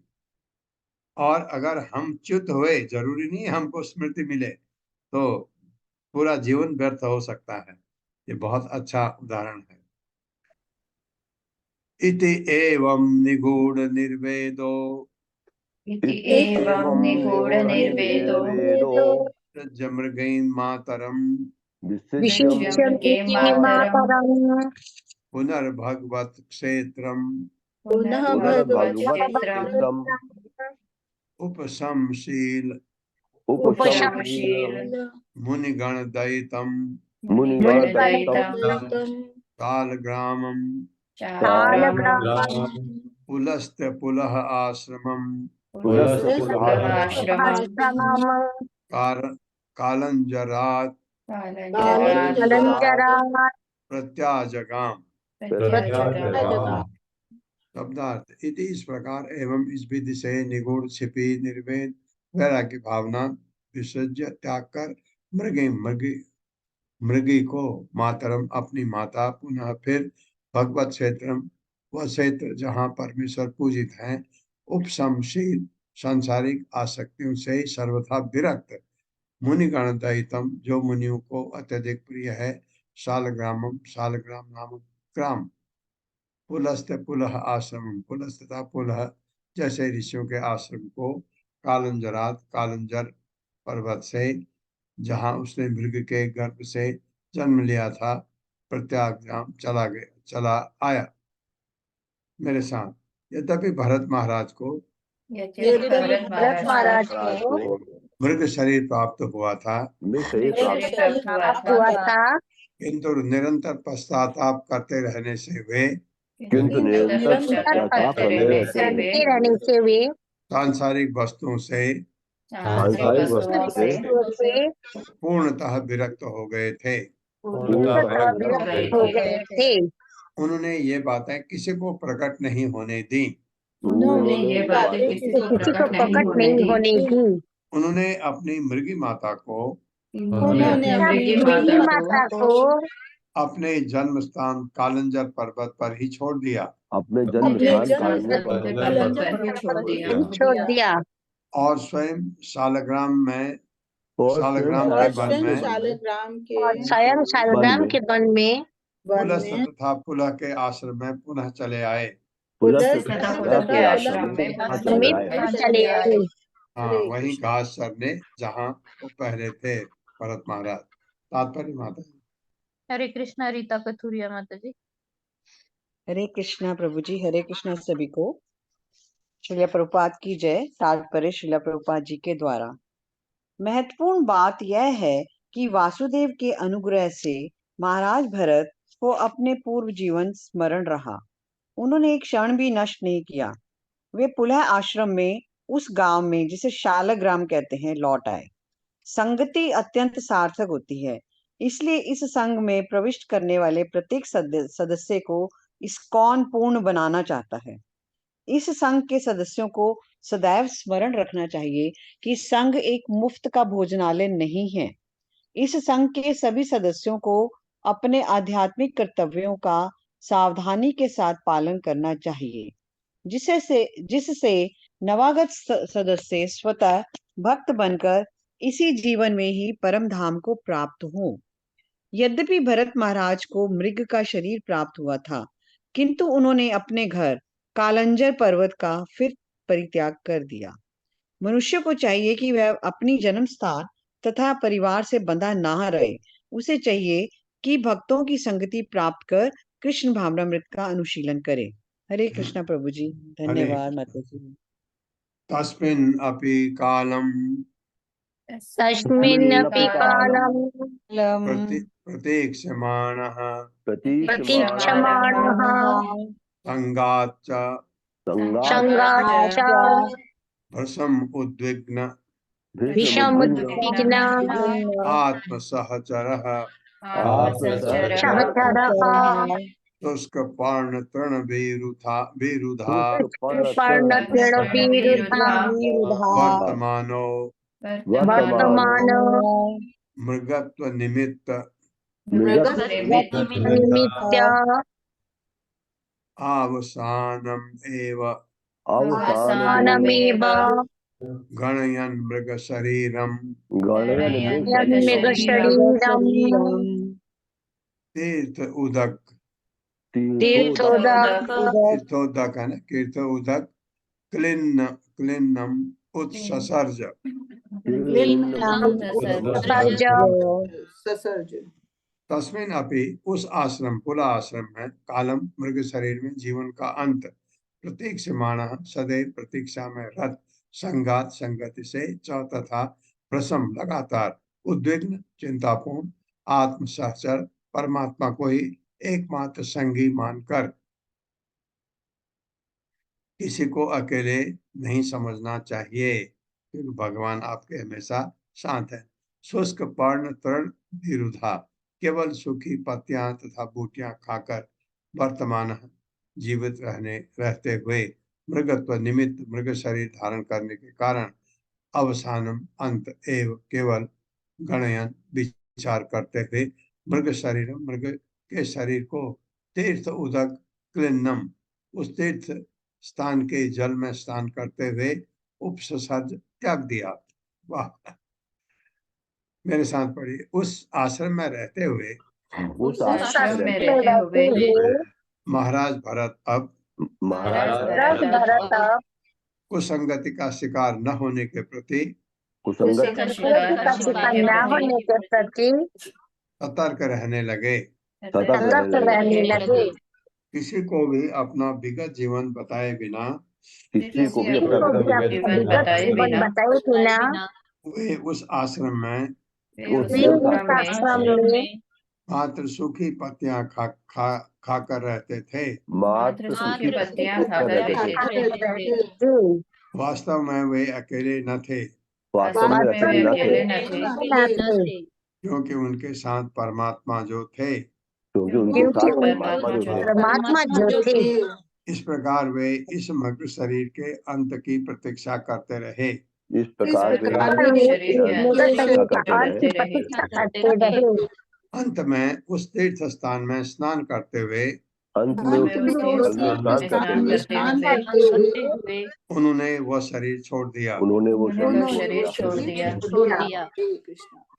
और अगर हम च्युत हुए, जरूरी नहीं हमको स्मृति मिले, तो पूरा जीवन व्यर्थ हो सकता है। ये बहुत अच्छा उदाहरण है। इति एवं निगूढ़ निर्वेदो मृगैन् मातरम् विशिष्यन्ते मातरम् पुनर्भगवत् क्षेत्रम् उपशमशील मुनिगण दयितम् कालग्रामम् पुलस्त्य पुलः आश्रमम् कालंजरात् प्रत्याजगाम। शब्दार्थ इति इस प्रकार एवं इस विधि से निगूढ़ छिपी निर्वेद वैराग्य भावना विसर्ज्य त्याग कर मृगी को मातरम अपनी माता, पुनः फिर भगवत क्षेत्रम वह क्षेत्र जहाँ परमेश्वर पूजित हैं, उपशमशील सांसारिक आसक्तियों से सर्वथा विरक्त मुनिगण दयितम जो मुनियों को अत्यधिक प्रिय है, शालग्रामम शालग्राम नामक ग्राम, पुलस्त पुलह आश्रम पुलस्त तथा पुलह जैसे ऋषियों के आश्रम को, कालंजरात कालंजर पर्वत से जहाँ उसने मृग के गर्भ से जन्म लिया था, प्रत्याग्राम चला आया मेरे साथ। यद्यपि भरत महाराज को मृग शरीर प्राप्त हुआ था, मृग शरीर प्राप्त हुआ था, किंतु निरंतर पश्चाताप करते रहने से वे किंतु निरंतर पश्चाताप करते रहने से वे सांसारिक वस्तुओं से सांसारिक वस्तु से से पूर्णतः विरक्त हो गए थे। पूर्णतः विरक्त हो गए थे। उन्होंने ये बातें किसी को प्रकट नहीं होने दी। उन्होंने ये बातें किसी को प्रकट नहीं होने दी। उन्होंने अपनी मृगी माता को उन्होंने मृगी माता को अपने जन्म स्थान कालंजर पर्वत पर ही छोड़ दिया अपने जन्म स्थान छोड़ दिया और स्वयं शालग्राम में और शालग्राम के वन में और स्वयं शालग्राम के वन में पुलस्त तथा पुलह के आश्रम में पुनः चले आए। के आश्रम में चले आए। हाँ, वही घास चरने जहाँ वो पहले थे भरत महाराज। तात्पर्य माता जी। हरे कृष्णा। रीता कथुरिया माता जी। हरे कृष्णा प्रभु जी, हरे कृष्णा सभी को। श्रील प्रभुपाद की जय। तात्पर्य श्रील प्रभुपाद जी के द्वारा। महत्वपूर्ण बात यह है कि वासुदेव के अनुग्रह से महाराज भरत को अपने पूर्व जीवन स्मरण रहा। उन्होंने एक क्षण भी नष्ट नहीं किया। वे पुलह आश्रम में उस गांव में जिसे शालग्राम कहते हैं लौट आए। संगति अत्यंत सार्थक होती है, इसलिए इस संघ में प्रविष्ट करने वाले प्रत्येक सदस्य को इस्कॉन पूर्ण बनाना चाहता है। इस संघ के सदस्यों को सदैव स्मरण रखना चाहिए कि संघ एक मुफ्त का भोजनालय नहीं है। इस संघ के सभी सदस्यों को अपने आध्यात्मिक कर्तव्यों का सावधानी के साथ पालन करना चाहिए, जिससे नवागत सदस्य स्वतः भक्त बनकर इसी जीवन में ही परम धाम को प्राप्त हो। यद्यपि भरत महाराज को मृग का शरीर प्राप्त हुआ था, किंतु उन्होंने अपने घर कालंजर पर्वत का फिर परित्याग कर दिया। मनुष्य को चाहिए कि वह अपनी जन्म स्थान तथा परिवार से बंधा ना रहे। उसे चाहिए कि भक्तों की संगति प्राप्त कर कृष्ण भावनामृत का अनुशीलन करे। हरे कृष्णा प्रभु जी। धन्यवाद माता जी। तस्मिन् अपि कालम तस्मिन्नपि कालम् प्रतीक्षमाणः प्रतीक्षमाणः संगाच्च संगाच्च भृशम् उद्विग्न विषमुद्विग्न आत्मसहचरः सहचरः शुष्क पर्ण तृण विरुधा पर्णतृणविरुधा वर्तमानो वर्तमानो मृगत्व निमित्त निमित्त आवसानम् एव अवसानमेव गणयन् मृग शरीरम् मृगशरीरम् तीर्थ उदक तीर्थोदक है ना, तीर्थ उदक क्लिन्नम उत्सर्ज तस्मिन् अपि उस आश्रम पुला आश्रम में कालम मृग शरीर में जीवन का अंत प्रतीक्षमाणः सदैव प्रतीक्षा में रत संगात संगति से तथा प्रसम लगातार उद्विग्न चिंतापूर्ण आत्म सहचर परमात्मा को ही एकमात्र संगी मानकर किसी को अकेले नहीं समझना चाहिए, क्योंकि भगवान आपके हमेशा शांत है। शुष्क पर्ण तृण विरुधा केवल सूखी पत्तियां तथा बूटियां खाकर वर्तमान जीवित रहते हुए मृगत्व निमित्त मृग शरीर धारण करने के कारण अवसानम अंत एवं केवल गणयन विचार करते हुए मृग शरीर मृग के शरीर को तीर्थ उदक क्लिन्नम उस तीर्थ स्थान के जल में स्नान करते हुए उपसर्ज त्याग दिया। वाह, मेरे साथ पढ़िए। उस आश्रम में रहते हुए महाराज भरत अब कुसंगति का शिकार न होने के प्रति सतर्क रहने लगे। किसी को भी अपना विगत जीवन बताए बिना वे उस आश्रम में वे उस आश्रम में मात्र सूखी पत्तियां खाकर रहते थे। मात्र सूखी पत्तियां खाकर रहते थे। थे। वास्तव में वे अकेले न थे, वास्तव में वास्तव अकेले में न थे, अकेले न थे, क्योंकि उनके साथ परमात्मा जो थे। क्योंकि उनके क्योंकि साथ उनके परमात्मा जो थे। परमात्मा जो थे। इस प्रकार वे इस मग्न शरीर के अंत की प्रतीक्षा करते रहे। इस प्रकार वे मृत शरीर का करते अंत की रहे। प्रतीक्षा करते रहे। अंत में उस तीर्थ स्थान में स्नान करते हुए अंत में उस जल में स्नान करते हुए उन्होंने वह शरीर छोड़ दिया। उन्होंने वो शरीर छोड़ दिया।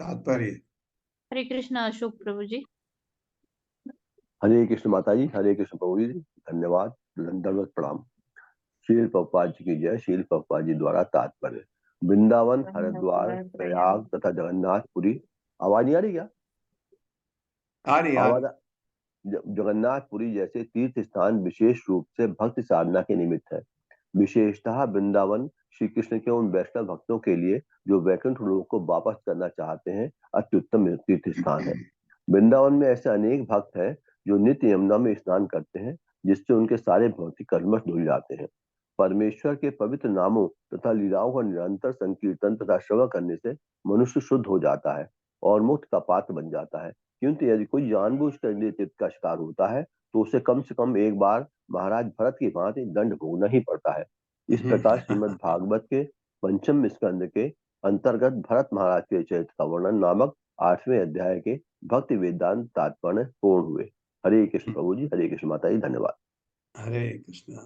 तात्पर्य। हरे कृष्णा अशोक प्रभु जी। हरे कृष्ण माता जी, हरे कृष्ण प्रभु जी, धन्यवाद, दंडवत प्रणाम। शील प्रभुपाद जी की जय। शील प्रभुपाद जी द्वारा तात्पर्य। वृंदावन, हरिद्वार, प्रयाग तथा जगन्नाथपुरी। आवाज नहीं आ रही क्या? आ रही। आवाज। जगन्नाथपुरी जैसे तीर्थ स्थान विशेष रूप से भक्ति साधना के निमित्त है। विशेषतः वृंदावन श्री कृष्ण के उन वैष्णव भक्तों के लिए जो वैकुंठ लोक को वापस करना चाहते हैं अत्युत्तम तीर्थ स्थान है। वृंदावन में ऐसे अनेक भक्त हैं जो नित्य यमुना में स्नान करते हैं, जिससे उनके सारे भौतिक कर्मश धुल जाते हैं। परमेश्वर के पवित्र नामों तथा लीलाओं का निरंतर संकीर्तन तथा श्रवण करने से मनुष्य शुद्ध हो जाता है और मुक्त का पात्र बन जाता है। किंतु यदि कोई जानबूझकर चित्त का शिकार होता है तो उसे कम से कम एक बार महाराज भरत की भांति दंड भोगना ही पड़ता है। इस प्रकार श्रीमद् भागवत के 5वें स्कंद के अंतर्गत भरत महाराज के चरित्र का वर्णन नामक 8वें अध्याय के भक्ति वेदांत तात्पर्य पूर्ण हुए। हरे कृष्ण प्रभु जी, हरे कृष्ण माता जी, धन्यवाद। हरे कृष्ण।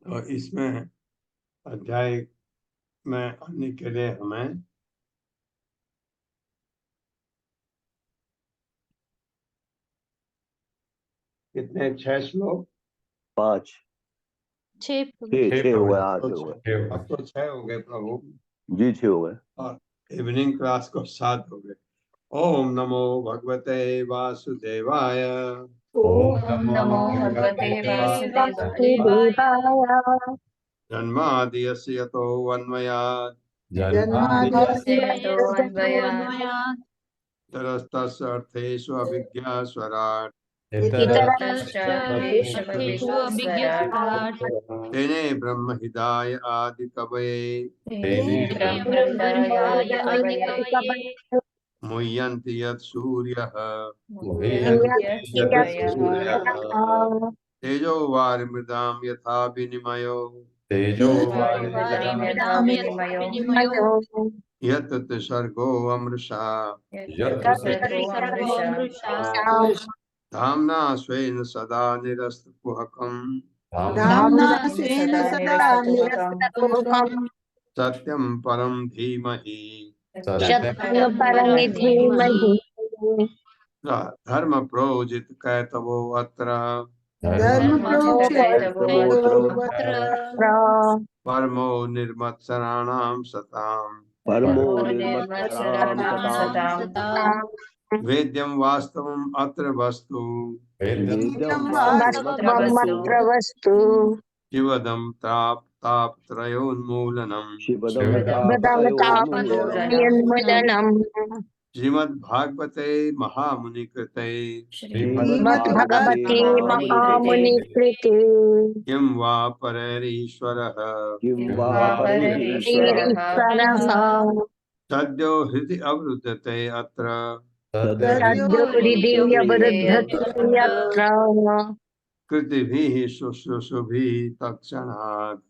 और इसमें अध्याय में आने के लिए हमें कितने 6 श्लोक? 5 6 हो गए। 6 हो गए। अब तो 6 हो गए प्रभु जी, 6 हो गए। और इवनिंग क्लास को 7 हो गए। ओम नमो भगवते वासुदेवाय। ओम नमो भगवते वासुदेवाय। जन्माद्यस्य यतो वन्मयात् तरस्तस्य अर्थेषु अभिज्ञास्वराट् तेने ब्रह्म हृदय आदि कवये मुह्यन्ति यत् सूर्यः तेजो वारिमृदां यथा विनिमयो यत् सर्गो अमृषा धाम्ना स्वेन सदा निरस्तकुहकम् सत्यं परं धीमहि धर्म प्रोजित कैतवो अत्र परमो निर्मत्सराणां सताम् वेद्यं वास्तवम् अत्र वस्तु शिवदं तापत्रयोन्मूलनम् श्रीमद्भागवते महामुनिकृते श्रीमद्भगवते महामुनिकृते किं वा परैरीश्वरः सद्यो हृदि अवरुद्धते अत्र कृतिभिः शुश्रूषुभिः तत्क्षणात्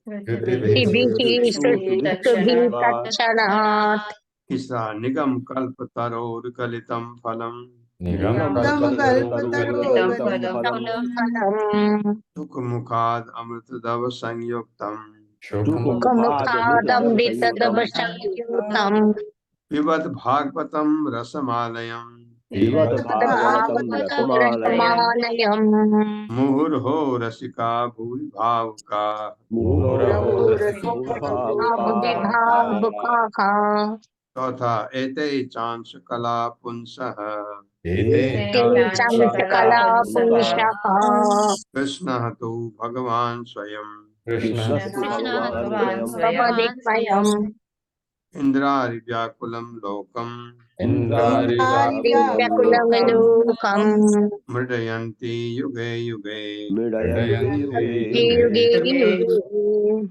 ईसा निगम कल्पतरोर्गलितं फलम् सुखमुखाद् अमृतदव संयुक्तम् पिबत भागवतं रसमालयम् मुहुर्हो रसिका भूरि भावुका तथा एते चांस कला पुंसः तेषां सकलापुरुषः कृष्णः तु भगवान् स्वयं कृष्ण भगवान स्वयं भवदिक्वयम् इन्द्रारिव्याकुलं लोकम् व्याकुलं लोकम् मृडयन्ति युगे युगे। मृडयन्ति युगे युगे युगे युगे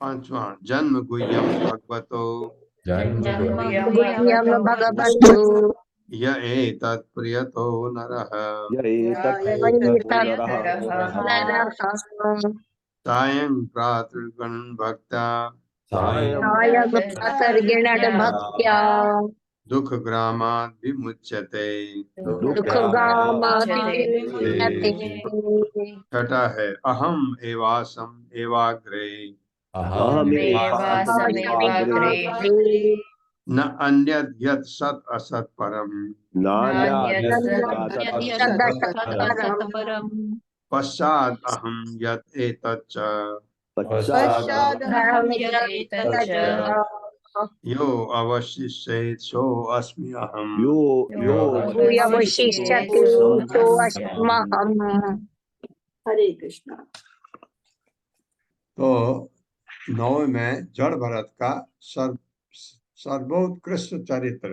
पांचवा जन्म गुह्यम भगवतो गुह्यं भगवन्तु य एतत् प्रियतो नरः य एतत् प्रियतो नरः नरः सायं प्रातर्गण भक्त्या सायं भक्त्या दुख ग्रामात् विमुच्यते। दुःखगामाति विमुच्यते छठा है अहम एवासम एवाग्रे अहमेवासमेवाग्रे न अन्यद् यत् सत् असत् परम सदसत्परम् पश्चाद अहम यत् एतत् च यो अवशिष्येत् सो अस्मि अहम। भूयवशिष्यते सोऽस्म्यहम्। हरे कृष्णा। तो नौ में जड़ भरत का सर्वोत्कृष्ट चरित्र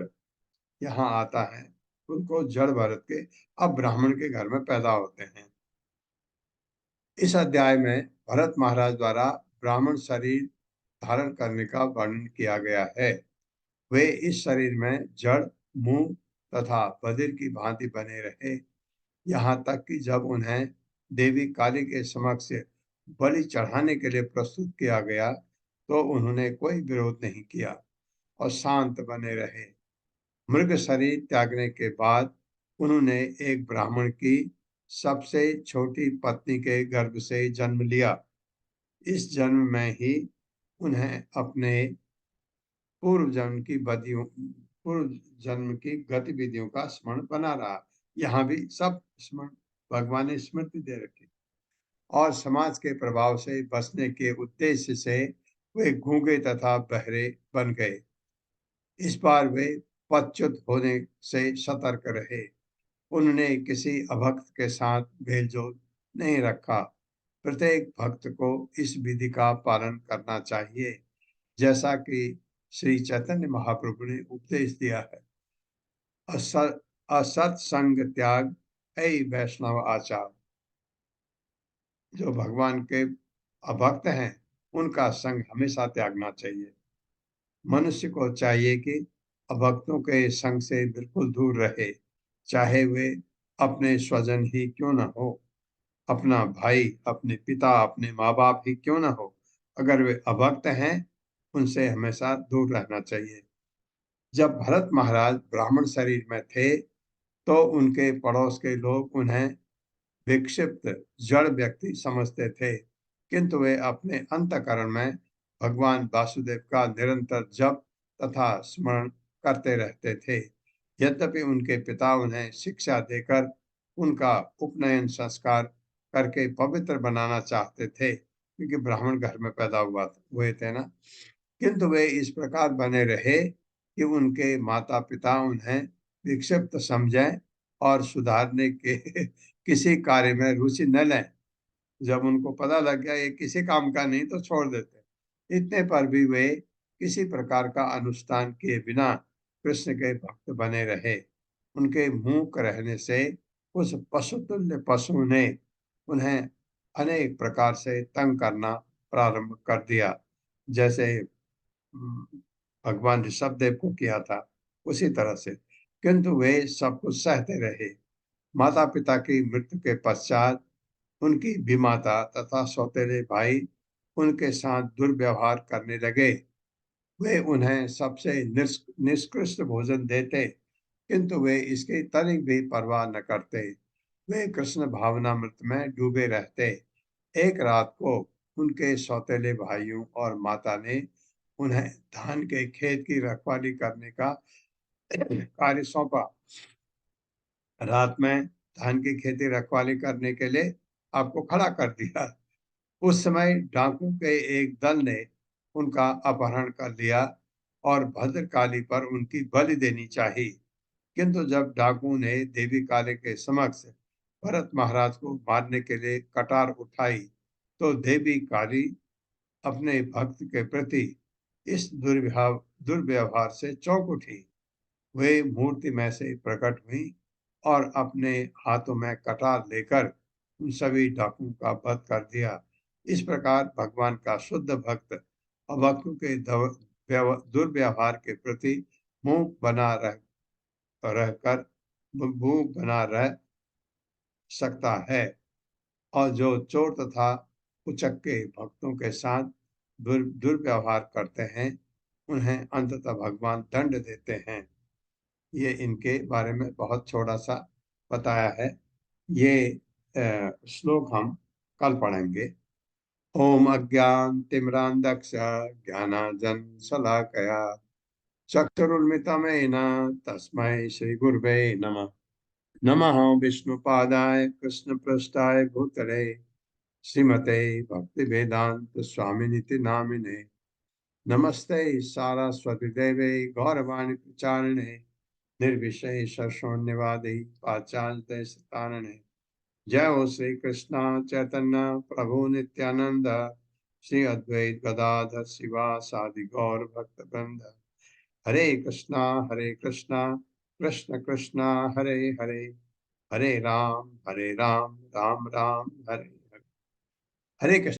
यहाँ आता है। उनको जड़ भरत के अब ब्राह्मण के घर में पैदा होते हैं। इस अध्याय में भरत महाराज द्वारा ब्राह्मण शरीर धारण करने का वर्णन किया गया है। वे इस शरीर में जड़, मुंह तथा बधिर की भांति बने रहे, यहाँ तक कि जब उन्हें देवी काली के समक्ष बलि चढ़ाने के लिए प्रस्तुत किया गया तो उन्होंने कोई विरोध नहीं किया और शांत बने रहे। मृग शरीर त्यागने के बाद उन्होंने एक ब्राह्मण की सबसे छोटी पत्नी के गर्भ से जन्म लिया। इस जन्म में ही उन्हें अपने पूर्व जन्म की गतिविधियों का स्मरण बना रहा। यहाँ भी सब स्मरण भगवान ने स्मृति दे रखी और समाज के प्रभाव से बचने के उद्देश्य से वे गूंगे तथा बहरे बन गए। इस बार वे पदच्युत होने से सतर्क रहे। उन्होंने किसी अभक्त के साथ मेलजोल नहीं रखा। प्रत्येक भक्त को इस विधि का पालन करना चाहिए, जैसा कि श्री चैतन्य महाप्रभु ने उपदेश दिया है। असत्संग त्याग ऐ वैष्णव आचार। जो भगवान के अभक्त हैं उनका संग हमेशा त्यागना चाहिए। मनुष्य को चाहिए कि अभक्तों के संग से बिल्कुल दूर रहे, चाहे वे अपने स्वजन ही क्यों न हो, अपना भाई, अपने पिता, अपने माँ बाप ही क्यों न हो। अगर वे अभक्त हैं उनसे हमेशा दूर रहना चाहिए। जब भरत महाराज ब्राह्मण शरीर में थे तो उनके पड़ोस के लोग उन्हें विक्षिप्त जड़ व्यक्ति समझते थे, किंतु वे अपने अंतःकरण में भगवान वासुदेव का निरंतर जप तथा स्मरण करते रहते थे। यद्यपि उनके पिता उन्हें शिक्षा देकर उनका उपनयन संस्कार करके पवित्र बनाना चाहते थे, क्योंकि ब्राह्मण घर में पैदा हुए थे ना, किंतु वे इस प्रकार बने रहे कि उनके माता पिता उन्हें विक्षिप्त समझें और सुधारने के किसी कार्य में रुचि न लें। जब उनको पता लग गया ये किसी काम का नहीं तो छोड़ देते। इतने पर भी वे किसी प्रकार का अनुष्ठान किए बिना कृष्ण के भक्त बने रहे। उनके मूक रहने से उस पशुतुल्य पशु ने उन्हें अनेक प्रकार से तंग करना प्रारंभ कर दिया, जैसे भगवान ऋषभदेव को किया था उसी तरह से। किंतु वे सब कुछ सहते रहे। माता पिता की मृत्यु के पश्चात उनकी विमाता तथा सौतेले भाई उनके साथ दुर्व्यवहार करने लगे। वे उन्हें सबसे निष्कृष्ट भोजन देते, किंतु वे इसकी तनिक भी परवाह न करते। वे कृष्ण भावनामृत में डूबे रहते। एक रात को उनके सौतेले भाइयों और माता ने उन्हें धान के खेत की रखवाली करने का कार्य सौंपा। रात में धान की खेती रखवाली करने के लिए आपको खड़ा कर दिया। उस समय डाकू के एक दल ने उनका अपहरण कर लिया और भद्रकाली पर उनकी बलि देनी चाहिए, किंतु जब डाकू ने देवी काली के समक्ष भरत महाराज को मारने के लिए कटार उठाई तो देवी काली अपने भक्त के प्रति इस दुर्व्यवहार से चौंक उठी। वे मूर्ति में से प्रकट हुई और अपने हाथों में कटार लेकर उन सभी डाकुओं का वध कर दिया। इस प्रकार भगवान का शुद्ध भक्त अभक्तों के दुर्व्यवहार के प्रति मूक बना रह सकता है और जो चोर तथा उचक्के भक्तों के साथ दुर्व्यवहार करते हैं उन्हें अंततः भगवान दंड देते हैं। ये इनके बारे में बहुत छोटा सा बताया है। ये श्लोक हम कल पढ़ेंगे। ओम अज्ञानतिमिरान्धस्य ज्ञानांजन शलाकया चक्षुरुन्मिलितं तस्मै श्री गुरुवे नमः। नमः विष्णुपादाय कृष्णपृष्ठाय भूतले श्रीमते भक्तिवेदांत स्वामिनिति नामिने। नमस्ते सारस्वती देवे गौरवाणी प्रचारिणे निर्विशेष शून्यवादी पाचार्य स्थानने। जय हो श्री कृष्णा चैतन्य प्रभु नित्यानंद श्री अद्वैत गदाधर शिवासादि गौर भक्त वृंद। हरे कृष्णा कृष्ण कृष्णा हरे हरे, हरे राम राम राम हरे हरे। हरे कृष्ण।